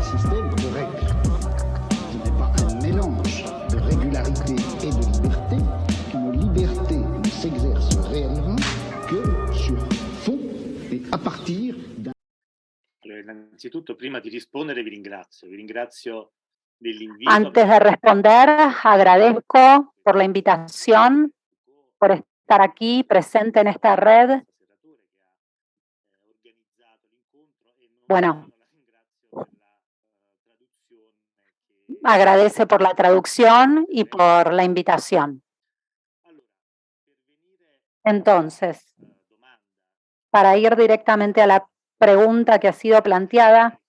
système de règles, qui n'est pas un mélange de régularité et de liberté. Une liberté ne s'exerce réellement que sur fond et a partir d'un... Innanzitutto, prima di rispondere, vi ringrazio dell'invito. Antes de responder, agradezco por la invitación, por estar aquí presente en esta red. Bueno, agradece por la traducción y por la invitación. Entonces, para ir directamente a la pregunta que ha sido planteada,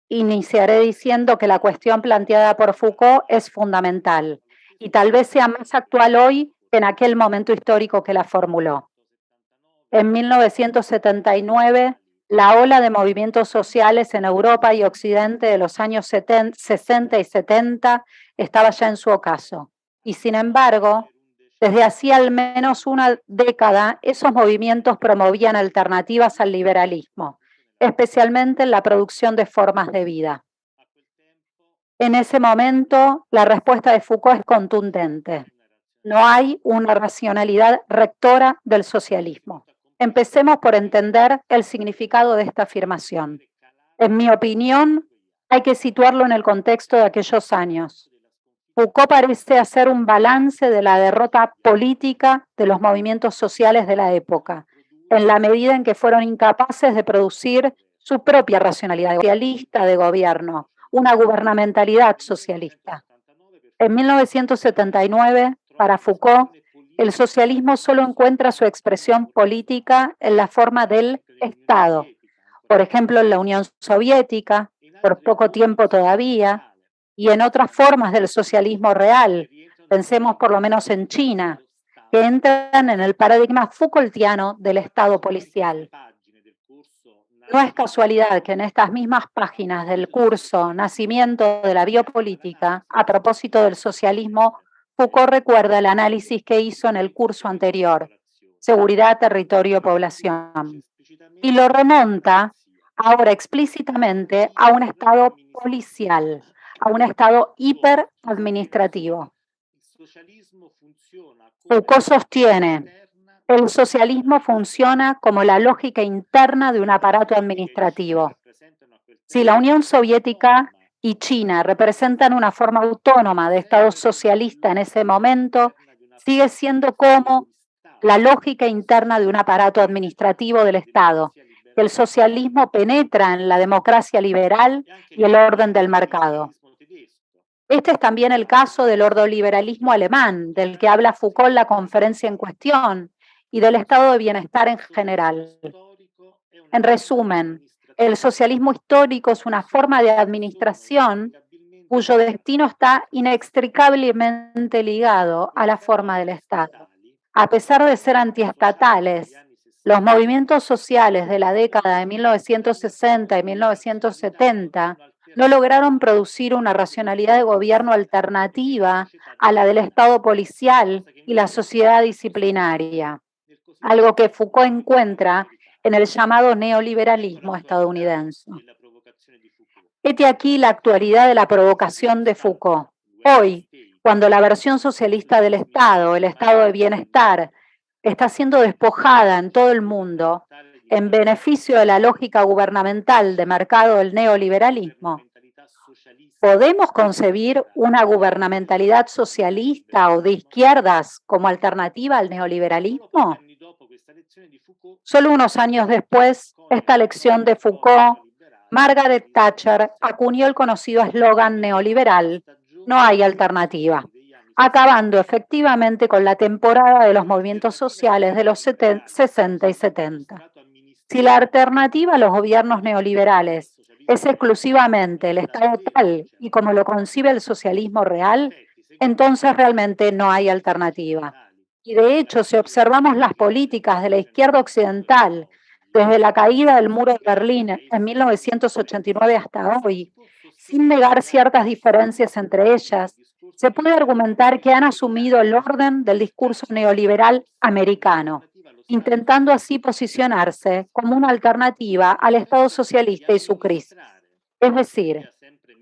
iniciaré diciendo que la cuestión planteada por Foucault es fundamental y tal vez sea más actual hoy que en aquel momento histórico que la formuló. En 1979, la ola de movimientos sociales en Europa y Occidente de los años 60 y 70 estaba ya en su ocaso. Y sin embargo, desde hacía al menos una década, esos movimientos promovían alternativas al liberalismo, especialmente en la producción de formas de vida. En ese momento, la respuesta de Foucault es contundente. No hay una racionalidad rectora del socialismo. Empecemos por entender el significado de esta afirmación. En mi opinión, hay que situarlo en el contexto de aquellos años. Foucault parece hacer un balance de la derrota política de los movimientos sociales de la época, en la medida en que fueron incapaces de producir su propia racionalidad socialista de gobierno, una gubernamentalidad socialista. En 1979, para Foucault, el socialismo solo encuentra su expresión política en la forma del Estado. Por ejemplo, en la Unión Soviética, por poco tiempo todavía, y en otras formas del socialismo real, pensemos por lo menos en China, que entran en el paradigma Foucaultiano del Estado policial. No es casualidad que en estas mismas páginas del curso Nacimiento de la biopolítica, a propósito del socialismo, Foucault recuerda el análisis que hizo en el curso anterior, Seguridad, Territorio, Población, y lo remonta ahora explícitamente a un Estado policial, a un Estado hiperadministrativo. Foucault sostiene: el socialismo funciona como la lógica interna de un aparato administrativo. Si la Unión Soviética y China representan una forma autónoma de Estado socialista en ese momento, sigue siendo como la lógica interna de un aparato administrativo del Estado. El socialismo penetra en la democracia liberal y el orden del mercado. Este es también el caso del ordoliberalismo alemán, del que habla Foucault en la conferencia en cuestión, y del estado de bienestar en general. En resumen, el socialismo histórico es una forma de administración cuyo destino está inextricablemente ligado a la forma del Estado. A pesar de ser antiestatales, los movimientos sociales de la década de 1960 y 1970 no lograron producir una racionalidad de gobierno alternativa a la del Estado policial y la sociedad disciplinaria, algo que Foucault encuentra en el llamado neoliberalismo estadounidense. Hete aquí la actualidad de la provocación de Foucault. Hoy, cuando la versión socialista del Estado, el estado de bienestar, está siendo despojada en todo el mundo en beneficio de la lógica gubernamental de mercado del neoliberalismo, ¿podemos concebir una gubernamentalidad socialista o de izquierdas como alternativa al neoliberalismo? Solo unos años después, esta lección de Foucault, Margaret Thatcher acuñó el conocido eslogan neoliberal: no hay alternativa, acabando efectivamente con la temporada de los movimientos sociales de los 60 y 70. Si la alternativa a los gobiernos neoliberales es exclusivamente el Estado tal y como lo concibe el socialismo real, entonces realmente no hay alternativa. Y de hecho, si observamos las políticas de la izquierda occidental desde la caída del muro de Berlín en 1989 hasta hoy, sin negar ciertas diferencias entre ellas, se puede argumentar que han asumido el orden del discurso neoliberal americano, intentando así posicionarse como una alternativa al Estado socialista y su crisis. Es decir,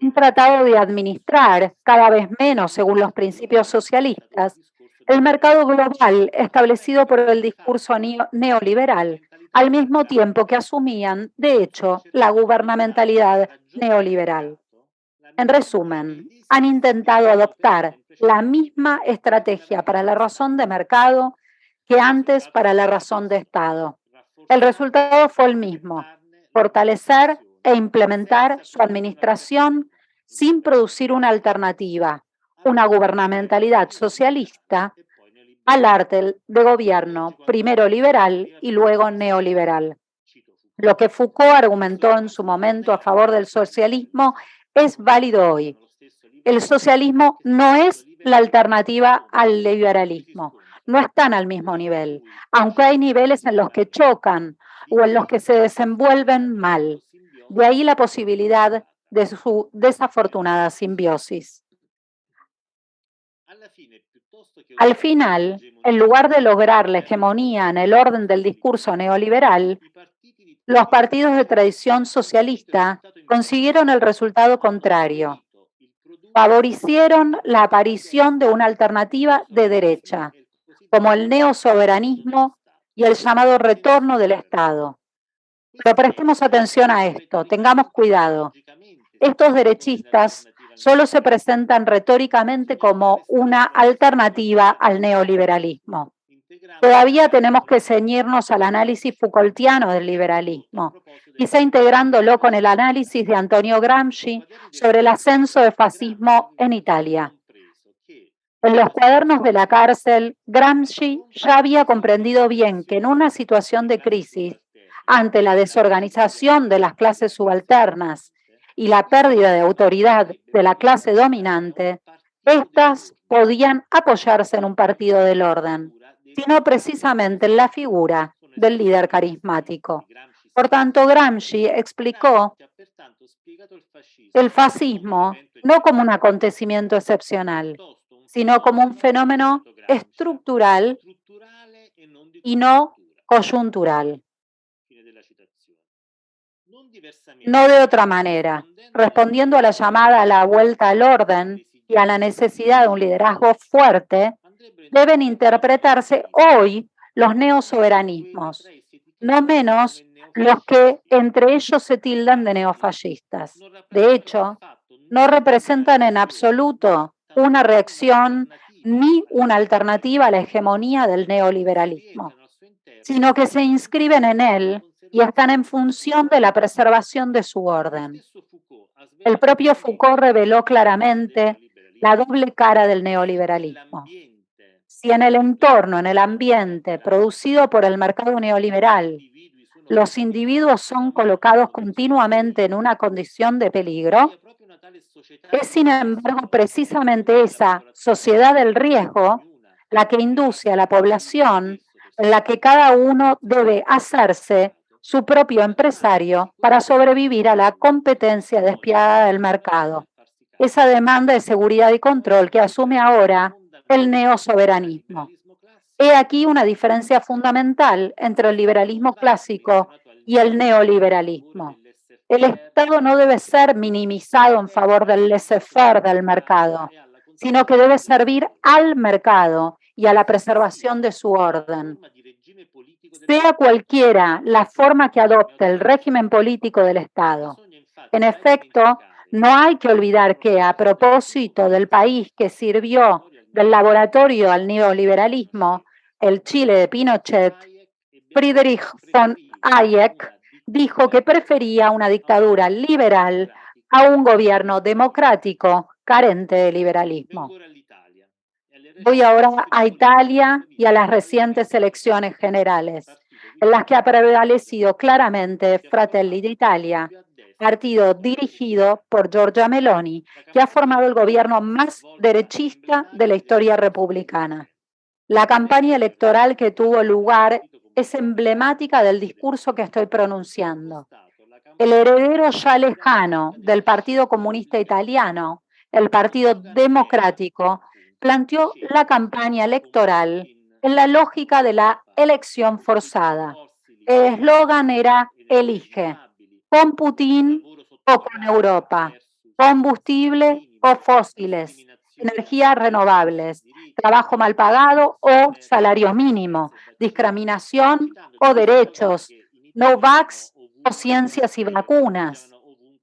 un tratado de administrar cada vez menos según los principios socialistas el mercado global establecido por el discurso neoliberal, al mismo tiempo que asumían, de hecho, la gubernamentalidad neoliberal. En resumen, han intentado adoptar la misma estrategia para la razón de mercado que antes para la razón de Estado. El resultado fue el mismo: fortalecer e implementar su administración sin producir una alternativa, una gubernamentalidad socialista al arte de gobierno, primero liberal y luego neoliberal. Lo que Foucault argumentó en su momento a favor del socialismo es válido hoy. El socialismo no es la alternativa al liberalismo, no están al mismo nivel, aunque hay niveles en los que chocan o en los que se desenvuelven mal. De ahí la posibilidad de su desafortunada simbiosis. Al final, en lugar de lograr la hegemonía en el orden del discurso neoliberal, los partidos de tradición socialista consiguieron el resultado contrario. Favorecieron la aparición de una alternativa de derecha, como el neosoberanismo y el llamado retorno del Estado. Pero prestemos atención a esto, tengamos cuidado. Estos derechistas solo se presentan retóricamente como una alternativa al neoliberalismo. Todavía tenemos que ceñirnos al análisis Foucaultiano del liberalismo, quizá integrándolo con el análisis de Antonio Gramsci sobre el ascenso del fascismo en Italia. En los cuadernos de la cárcel, Gramsci ya había comprendido bien que en una situación de crisis, ante la desorganización de las clases subalternas y la pérdida de autoridad de la clase dominante, éstas podían apoyarse en un partido del orden, sino precisamente en la figura del líder carismático. Por tanto, Gramsci explicó el fascismo no como un acontecimiento excepcional, sino como un fenómeno estructural y no coyuntural. No de otra manera, respondiendo a la llamada a la vuelta al orden y a la necesidad de un liderazgo fuerte, deben interpretarse hoy los neosoberanismos, no menos los que entre ellos se tildan de neofascistas. De hecho, no representan en absoluto una reacción ni una alternativa a la hegemonía del neoliberalismo, sino que se inscriben en él y están en función de la preservación de su orden. El propio Foucault reveló claramente la doble cara del neoliberalismo. Si en el entorno, en el ambiente producido por el mercado neoliberal, los individuos son colocados continuamente en una condición de peligro, es sin embargo precisamente esa sociedad del riesgo la que induce a la población en la que cada uno debe hacerse su propio empresario para sobrevivir a la competencia despiadada del mercado. Esa demanda de seguridad y control que asume ahora el neosoberanismo. He aquí una diferencia fundamental entre el liberalismo clásico y el neoliberalismo. El Estado no debe ser minimizado en favor del laissez-faire del mercado, sino que debe servir al mercado y a la preservación de su orden. Sea cualquiera la forma que adopte el régimen político del Estado. En efecto, no hay que olvidar que, a propósito del país que sirvió del laboratorio al neoliberalismo, el Chile de Pinochet, Friedrich von Hayek dijo que prefería una dictadura liberal a un gobierno democrático carente de liberalismo. Voy ahora a Italia y a las recientes elecciones generales, en las que ha prevalecido claramente Fratelli d'Italia, partido dirigido por Giorgia Meloni, que ha formado el gobierno más derechista de la historia republicana. La campaña electoral que tuvo lugar es emblemática del discurso que estoy pronunciando. El heredero ya lejano del Partido Comunista Italiano, el Partido Democrático, planteó la campaña electoral en la lógica de la elección forzada. El eslogan era elige, con Putin o con Europa, combustible o fósiles, energías renovables, trabajo mal pagado o salario mínimo, discriminación o derechos, no vax o ciencias y vacunas.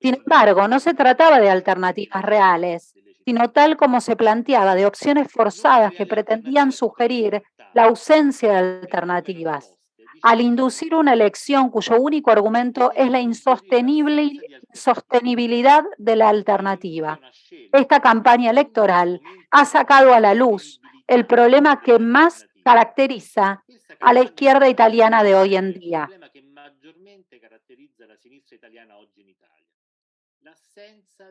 Sin embargo, no se trataba de alternativas reales, sino tal como se planteaba, de opciones forzadas que pretendían sugerir la ausencia de alternativas, al inducir una elección cuyo único argumento es la insostenibilidad de la alternativa. Esta campaña electoral ha sacado a la luz el problema que más caracteriza a la izquierda italiana de hoy en día.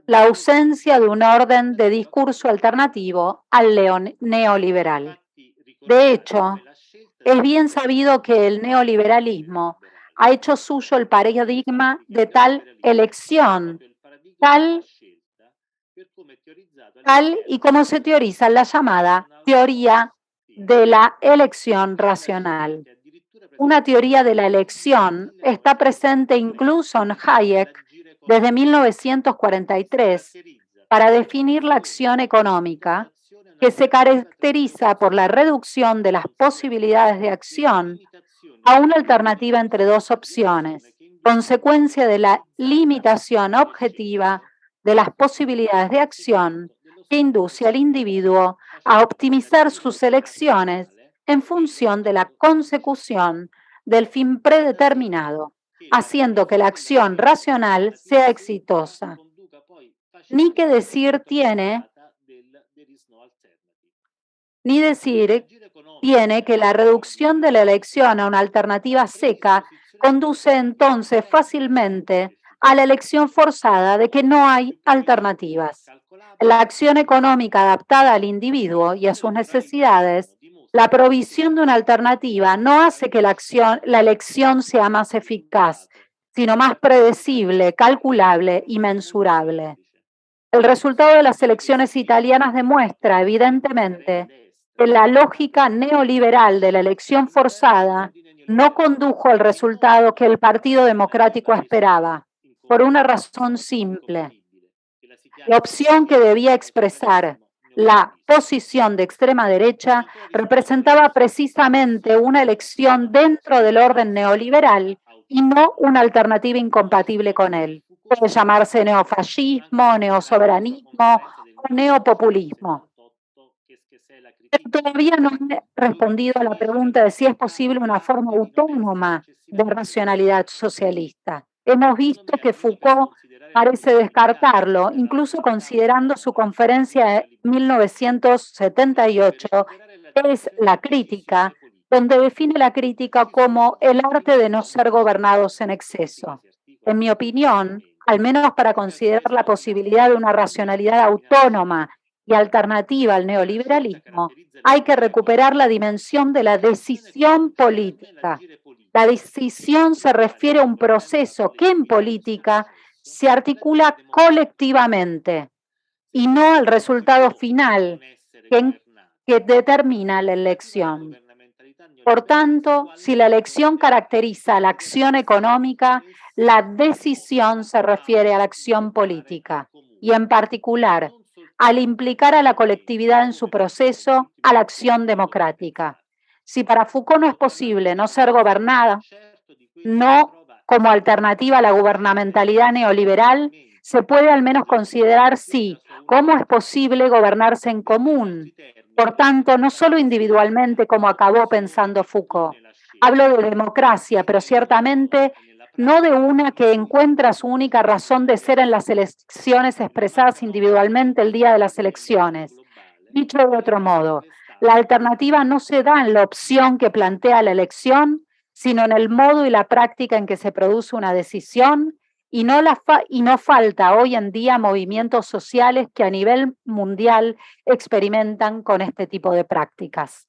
La ausencia de un orden de discurso alternativo al neoliberal. De hecho, es bien sabido que el neoliberalismo ha hecho suyo el paradigma de tal elección, tal y como se teoriza en la llamada teoría de la elección racional. Una teoría de la elección está presente incluso en Hayek desde 1943 para definir la acción económica, que se caracteriza por la reducción de las posibilidades de acción a una alternativa entre dos opciones, consecuencia de la limitación objetiva de las posibilidades de acción que induce al individuo a optimizar sus elecciones en función de la consecución del fin predeterminado, haciendo que la acción racional sea exitosa. Ni decir tiene que la reducción de la elección a una alternativa seca conduce entonces fácilmente a la elección forzada de que no hay alternativas. La acción económica adaptada al individuo y a sus necesidades, la provisión de una alternativa no hace que la elección sea más eficaz, sino más predecible, calculable y mensurable. El resultado de las elecciones italianas demuestra, evidentemente, que la lógica neoliberal de la elección forzada no condujo al resultado que el Partido Democrático esperaba, por una razón simple. La opción que debía expresar la posición de extrema derecha representaba precisamente una elección dentro del orden neoliberal y no una alternativa incompatible con él. Puede llamarse neofascismo, neosoberanismo o neopopulismo. Pero todavía no he respondido a la pregunta de si es posible una forma autónoma de racionalidad socialista. Hemos visto que Foucault parece descartarlo, incluso considerando su conferencia de 1978, que es la crítica, donde define la crítica como el arte de no ser gobernados en exceso. En mi opinión, al menos para considerar la posibilidad de una racionalidad autónoma y alternativa al neoliberalismo, hay que recuperar la dimensión de la decisión política. La decisión se refiere a un proceso que en política se articula colectivamente y no al resultado final que determina la elección. Por tanto, si la elección caracteriza la acción económica, la decisión se refiere a la acción política y en particular al implicar a la colectividad en su proceso, a la acción democrática. Si para Foucault no es posible no ser gobernada, no como alternativa a la gubernamentalidad neoliberal, se puede al menos considerar cómo es posible gobernarse en común. Por tanto, no solo individualmente como acabó pensando Foucault. Hablo de democracia, pero ciertamente no de una que encuentra su única razón de ser en las elecciones expresadas individualmente el día de las elecciones. Dicho de otro modo, la alternativa no se da en la opción que plantea la elección, sino en el modo y la práctica en que se produce una decisión, y no falta hoy en día movimientos sociales que a nivel mundial experimentan con este tipo de prácticas.